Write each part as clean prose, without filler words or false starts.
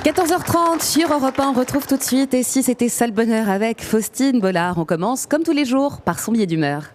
14h30 sur Europe 1, on retrouve tout de suite Et si c'était ça le bonheur avec Faustine Bollard. On commence comme tous les jours par son billet d'humeur.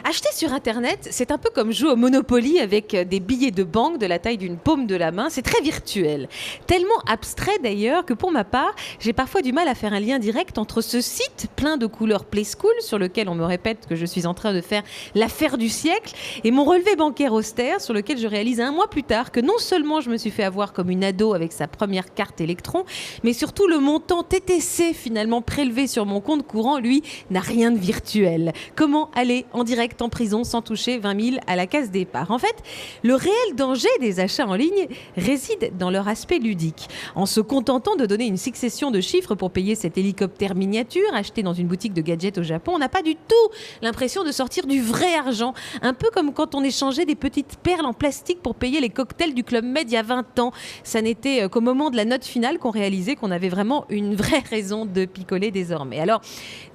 Acheter sur Internet, c'est un peu comme jouer au Monopoly avec des billets de banque de la taille d'une paume de la main. C'est très virtuel. Tellement abstrait d'ailleurs que pour ma part, j'ai parfois du mal à faire un lien direct entre ce site plein de couleurs Play School sur lequel on me répète que je suis en train de faire l'affaire du siècle et mon relevé bancaire austère sur lequel je réalise un mois plus tard que non seulement je me suis fait avoir comme une ado avec sa première carte électron, mais surtout le montant TTC finalement prélevé sur mon compte courant, lui, n'a rien de virtuel. Comment aller en direct en prison sans toucher 20 000 à la case départ. En fait, le réel danger des achats en ligne réside dans leur aspect ludique. En se contentant de donner une succession de chiffres pour payer cet hélicoptère miniature acheté dans une boutique de gadgets au Japon, on n'a pas du tout l'impression de sortir du vrai argent. Un peu comme quand on échangeait des petites perles en plastique pour payer les cocktails du Club Med il y a 20 ans. Ça n'était qu'au moment de la note finale qu'on réalisait qu'on avait vraiment une vraie raison de picoler désormais. Alors,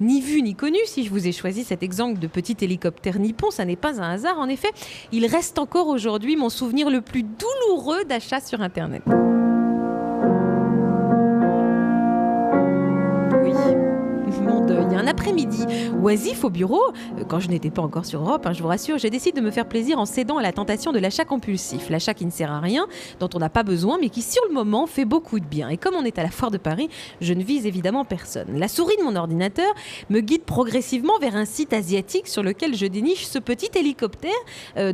ni vu ni connu, si je vous ai choisi cet exemple de petit hélicoptère nippon, ça n'est pas un hasard. En effet, il reste encore aujourd'hui mon souvenir le plus douloureux d'achat sur Internet. Oui, mon deuil. Un après-midi oisif au bureau, quand je n'étais pas encore sur Europe, je vous rassure, je décide de me faire plaisir en cédant à la tentation de l'achat compulsif. L'achat qui ne sert à rien, dont on n'a pas besoin, mais qui sur le moment fait beaucoup de bien. Et comme on est à la foire de Paris, je ne vise évidemment personne. La souris de mon ordinateur me guide progressivement vers un site asiatique sur lequel je déniche ce petit hélicoptère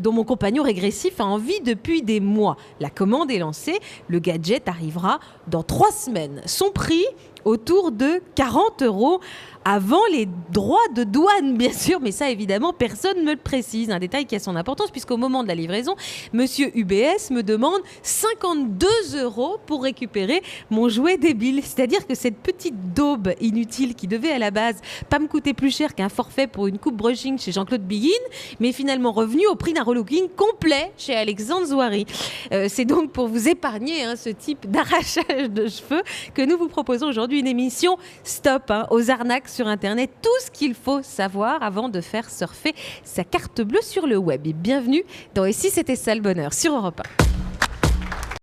dont mon compagnon régressif a envie depuis des mois. La commande est lancée, le gadget arrivera dans 3 semaines. Son prix, autour de 40 € avant les droits de douane, bien sûr, mais ça évidemment personne ne me le précise. Un détail qui a son importance puisqu'au moment de la livraison, monsieur UBS me demande 52 € pour récupérer mon jouet débile. C'est-à-dire que cette petite daube inutile qui devait à la base pas me coûter plus cher qu'un forfait pour une coupe brushing chez Jean-Claude Biguin, mais finalement revenu au prix d'un relooking complet chez Alexandre Zouari. C'est donc pour vous épargner ce type d'arrachage de cheveux que nous vous proposons aujourd'hui une émission Stop aux arnaques sur Internet, tout ce qu'il faut savoir avant de faire surfer sa carte bleue sur le web. Et bienvenue dans Et si c'était ça le bonheur sur Europe 1.